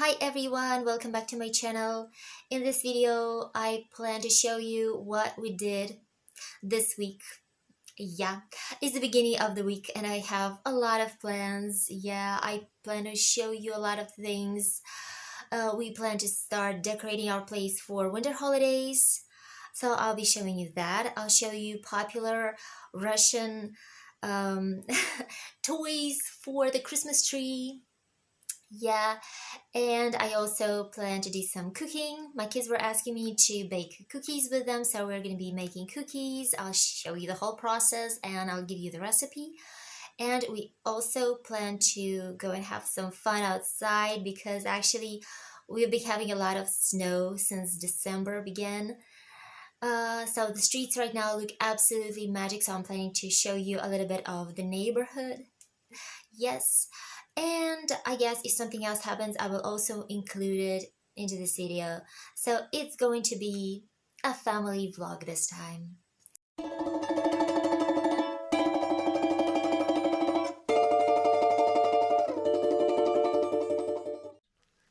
Hi everyone, welcome back to my channel. In this video, I plan to show you what we did this week. Yeah, it's the beginning of the week and I have a lot of plans. Yeah, I plan to show you a lot of things. We plan to start decorating our place for winter holidays. So I'll be showing you that. I'll show you popular Russian um, toys for the Christmas tree. Yeah, and I also plan to do some cooking. My kids were asking me to bake cookies with them, so we're going to be making cookies. I'll show you the whole process and I'll give you the recipe. And we also plan to go and have some fun outside because actually we've been having a lot of snow since December began. So the streets right now look absolutely magic, so I'm planning to show you a little bit of the neighborhood. Yes, and I guess if something else happens, I will also include it into this video. So it's going to be a family vlog this time.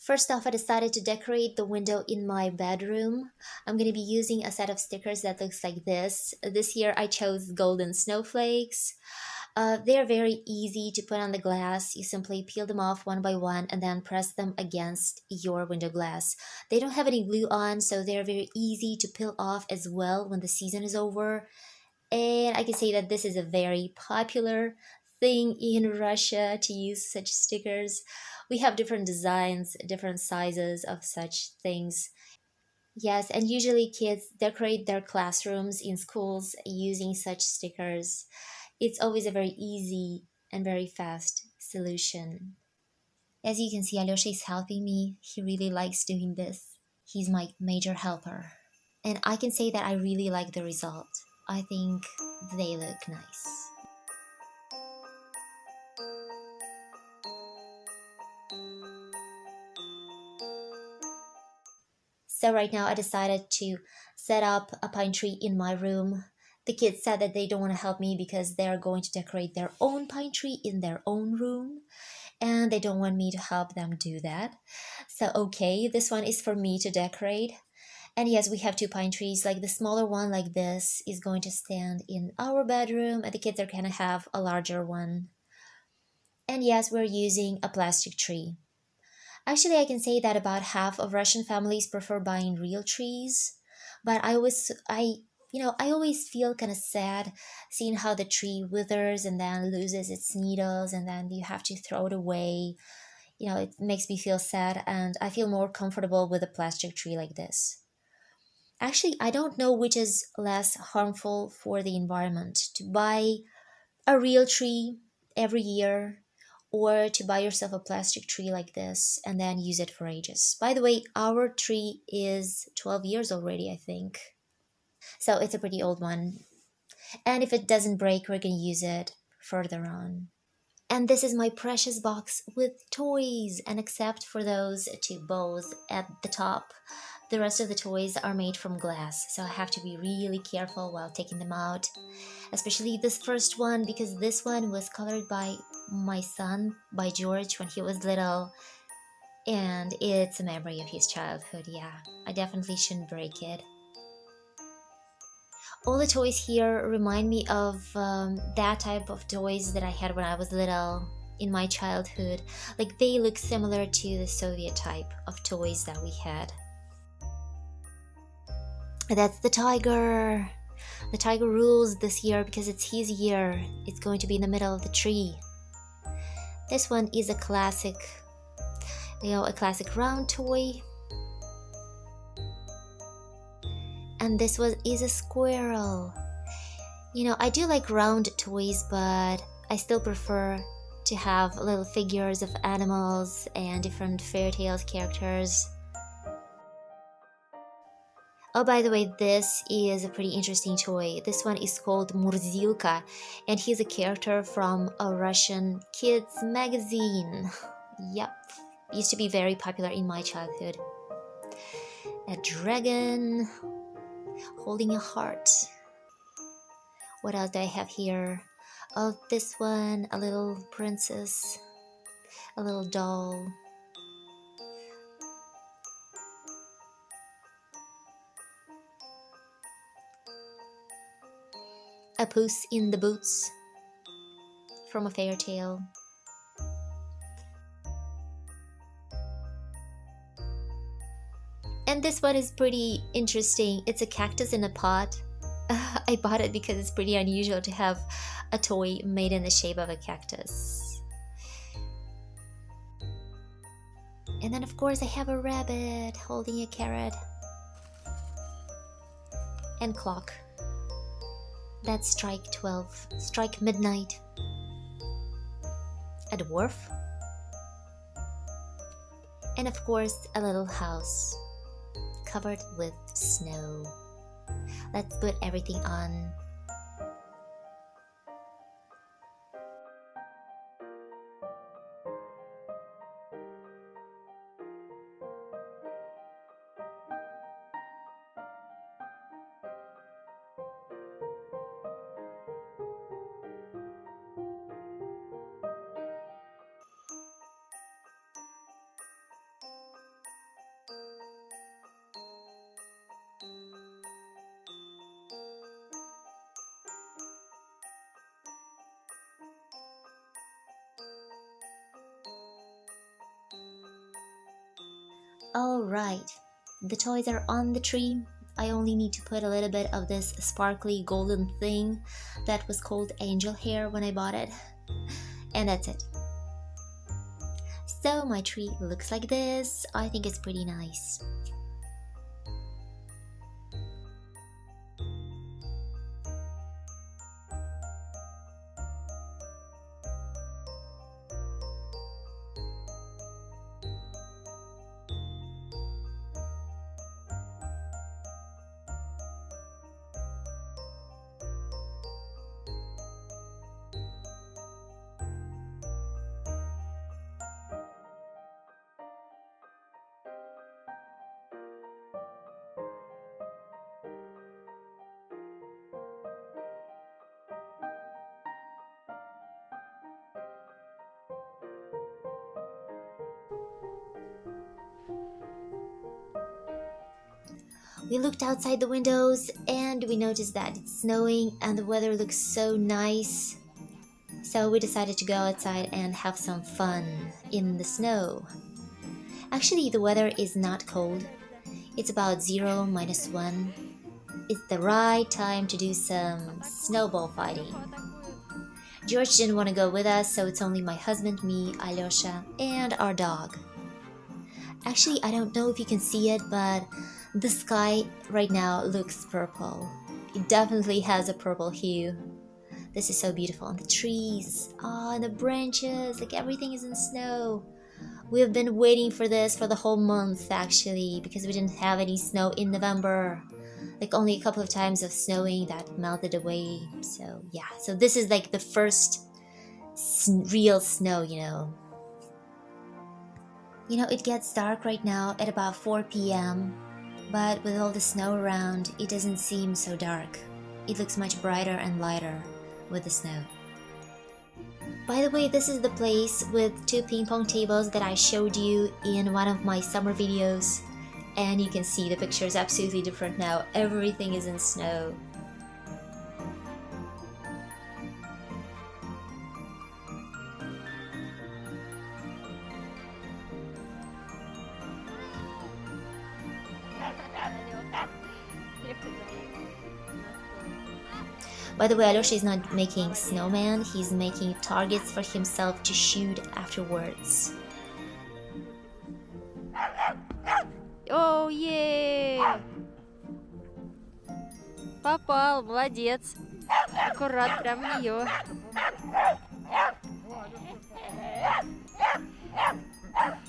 First off, I decided to decorate the window in my bedroom. I'm going to be using a set of stickers that looks like this. This year I chose golden snowflakes. They're very easy to put on the glass. You simply peel them off one by one and then press them against your window glass. They don't have any glue on, so they're very easy to peel off as well when the season is over. And I can say that this is a very popular thing in Russia to use such stickers. We have different designs, different sizes of such things. Yes, and usually kids decorate their classrooms in schools using such stickers. It's always a very easy and very fast solution. As you can see, Alyosha is helping me. He really likes doing this. He's my major helper. And I can say that I really like the result. I think they look nice. So right now I decided to set up a pine tree in my room. The kids said that they don't want to help me because they're going to decorate their own pine tree in their own room. And they don't want me to help them do that. So okay, this one is for me to decorate. And yes, we have two pine trees. Like the smaller one like this is going to stand in our bedroom and the kids are gonna have a larger one. And yes, we're using a plastic tree. Actually, I can say that about half of Russian families prefer buying real trees. But I always feel kind of sad seeing how the tree withers and then loses its needles and then you have to throw it away. It makes me feel sad and I feel more comfortable with a plastic tree like this. Actually, I don't know which is less harmful for the environment, to buy a real tree every year or to buy yourself a plastic tree like this and then use it for ages. By the way, our tree is 12 years already, I think. So it's a pretty old one. And if it doesn't break, we're going to use it further on. And this is my precious box with toys, and except for those two bows at the top, the rest of the toys are made from glass, so I have to be really careful while taking them out. Especially this first one, because this one was colored by my son, by George, when he was little, and it's a memory of his childhood. Yeah, I definitely shouldn't break it. All the toys here remind me of that type of toys that I had when I was little in my childhood. Like they look similar to the Soviet type of toys that we had. That's the tiger. The tiger rules this year because it's his year. It's going to be in the middle of the tree. This one is a classic, a classic round toy. And this one is a squirrel. I do like round toys, but I still prefer to have little figures of animals and different fairy tales characters. Oh, by the way, this is a pretty interesting toy. This one is called Murzilka, and he's a character from a Russian kids magazine. Yep, used to be very popular in my childhood. A dragon holding a heart. What else do I have here? Oh, this one, a little princess, a little doll. a Puss in the Boots from a fairy tale. And this one is pretty interesting. It's a cactus in a pot. I bought it because it's pretty unusual to have a toy made in the shape of a cactus. And then of course I have a rabbit holding a carrot. And clock. That's strike 12. Strike midnight. A dwarf. And of course a little house covered with snow. Let's put everything on. Alright, the toys are on the tree. I only need to put a little bit of this sparkly golden thing that was called angel hair when I bought it. And that's it. So my tree looks like this. I think it's pretty nice. We looked outside the windows and we noticed that it's snowing and the weather looks so nice. So we decided to go outside and have some fun in the snow. Actually, the weather is not cold. It's about 0, -1. It's the right time to do some snowball fighting. George didn't want to go with us, so it's only my husband, me, Alyosha, and our dog. Actually, I don't know if you can see it, but the sky right now looks purple. It definitely has a purple hue. This is so beautiful. And the trees, and the branches, like everything is in snow. We have been waiting for this for the whole month actually, because we didn't have any snow in November. Like only a couple of times of snowing that melted away. So yeah, so this is like the first real snow, you know. You know, it gets dark right now at about 4 p.m. But with all the snow around, it doesn't seem so dark. It looks much brighter and lighter with the snow. By the way, this is the place with 2 ping pong tables that I showed you in one of my summer videos. And you can see the picture is absolutely different now. Everything is in snow. By the way, Alyosha is not making snowman, he's making targets for himself to shoot afterwards. Оу, Попал, молодец. Аккурат, прям в нее.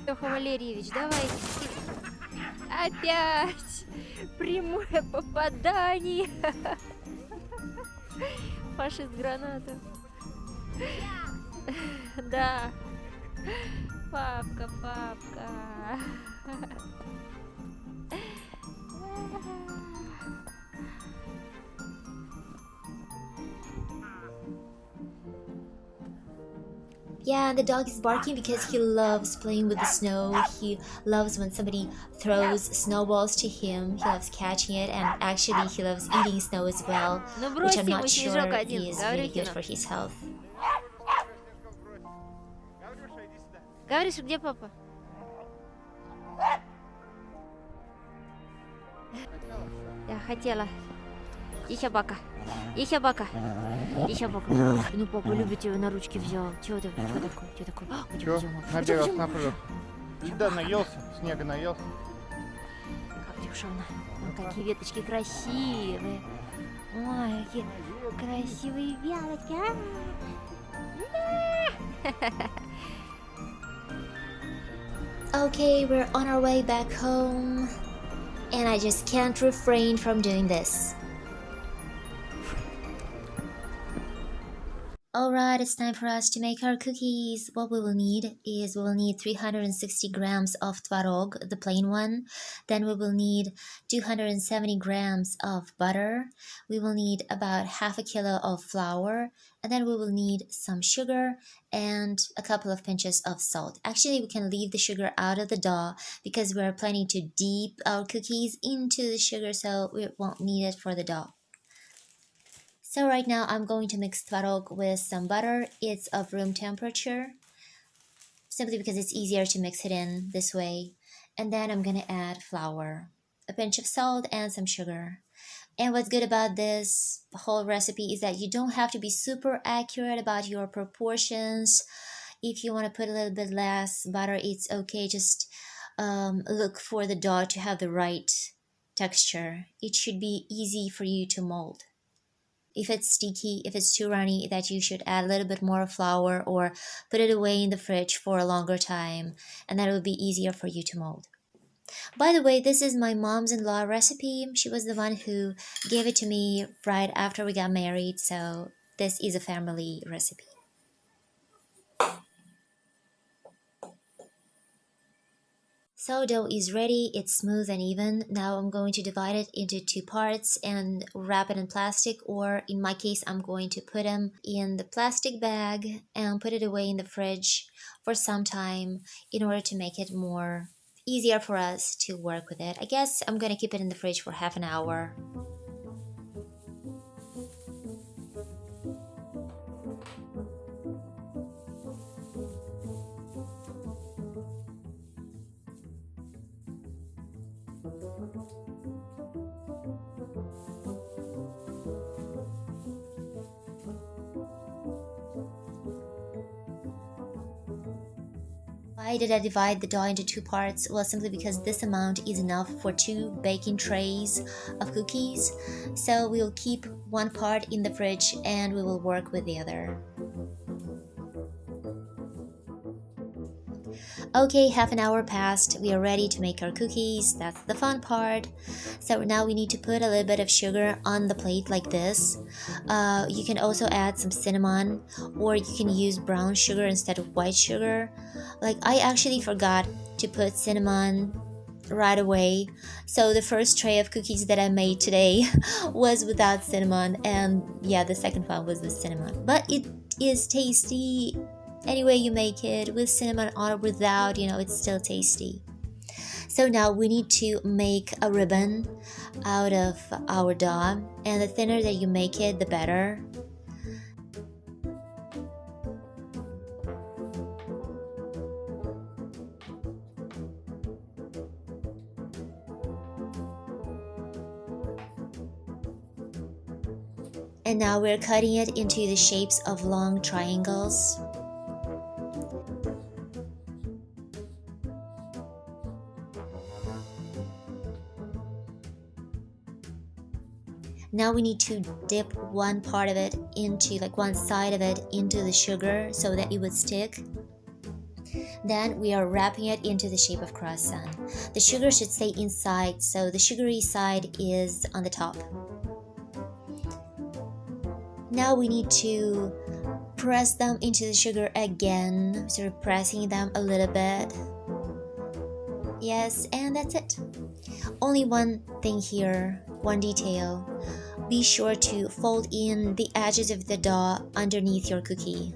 Леха Валерьевич, давай. Опять прямое попадание. Фашист граната. Да. Папка, папка. Yeah, the dog is barking because he loves playing with the snow. He loves when somebody throws snowballs to him. He loves catching it, and actually, he loves eating snow as well, Ну which брось I'm ему not снежок sure один, is really good Гаврюхина. for his health. Гаврюша, где папа? Я хотела. И собака. И собака. И собака. Ну, папа любит тебя на ручки взял. Чего ты? Что такое? Что такое? Чё? Набегался напролёт. Да, наелся, снега наелся. Гаврюшевна, вон какие веточки красивые. Ой, какие красивые веточки. Okay, we're on our way back home, and I just can't refrain from doing this. Alright, it's time for us to make our cookies. What we will need is 360 grams of tvarog, the plain one. Then we will need 270 grams of butter. We will need about half a kilo of flour. And then we will need some sugar and a couple of pinches of salt. Actually, we can leave the sugar out of the dough because we're planning to dip our cookies into the sugar, so we won't need it for the dough. So right now I'm going to mix tvarog with some butter. It's of room temperature, simply because it's easier to mix it in this way. And then I'm going to add flour, a pinch of salt, and some sugar. And what's good about this whole recipe is that you don't have to be super accurate about your proportions. If you want to put a little bit less butter, it's okay. Just look for the dough to have the right texture. It should be easy for you to mold. If it's sticky, if it's too runny, that you should add a little bit more flour or put it away in the fridge for a longer time, and that will be easier for you to mold. By the way, this is my mom's-in-law recipe. She was the one who gave it to me right after we got married, so this is a family recipe. So dough is ready, it's smooth and even. Now I'm going to divide it into 2 parts and wrap it in plastic, or in my case I'm going to put them in the plastic bag and put it away in the fridge for some time in order to make it more easier for us to work with it. I guess I'm going to keep it in the fridge for half an hour. Why did I divide the dough into 2 parts? Well, simply because this amount is enough for 2 baking trays of cookies. So we'll keep one part in the fridge and we will work with the other. Okay, half an hour passed. We are ready to make our cookies. That's the fun part. So now we need to put a little bit of sugar on the plate like this. You can also add some cinnamon, or you can use brown sugar instead of white sugar. Like, I actually forgot to put cinnamon right away, so the first tray of cookies that I made today was without cinnamon, and yeah, the second one was with cinnamon. But it is tasty. Any way you make it, with cinnamon or without, it's still tasty. So now we need to make a ribbon out of our dough, and the thinner that you make it, the better. And now we're cutting it into the shapes of long triangles. Now we need to dip one part of it into, one side of it into the sugar so that it would stick. Then we are wrapping it into the shape of croissant. The sugar should stay inside, so the sugary side is on the top. Now we need to press them into the sugar again, sort of pressing them a little bit. Yes, and that's it. Only one thing here, one detail. Be sure to fold in the edges of the dough underneath your cookie.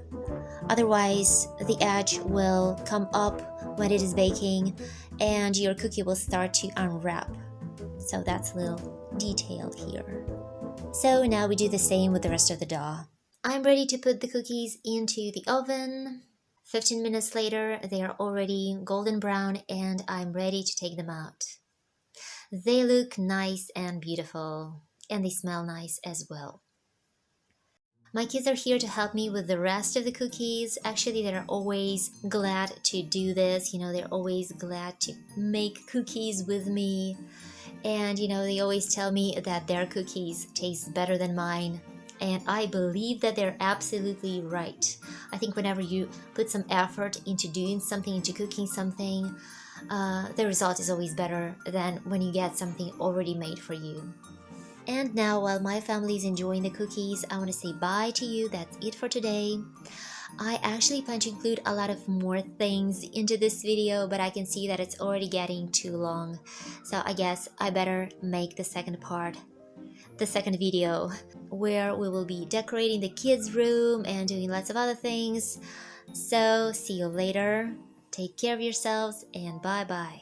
Otherwise, the edge will come up when it is baking and your cookie will start to unwrap. So that's a little detail here. So now we do the same with the rest of the dough. I'm ready to put the cookies into the oven. 15 minutes later, they are already golden brown and I'm ready to take them out. They look nice and beautiful, and they smell nice as well. My kids are here to help me with the rest of the cookies. Actually, they're always glad to do this. They're always glad to make cookies with me. And, they always tell me that their cookies taste better than mine. And I believe that they're absolutely right. I think whenever you put some effort into doing something, into cooking something, the result is always better than when you get something already made for you. And now, while my family is enjoying the cookies, I want to say bye to you. That's it for today. I actually plan to include a lot of more things into this video, but I can see that it's already getting too long. So I guess I better make the second video, where we will be decorating the kids' room and doing lots of other things. So see you later. Take care of yourselves and bye-bye.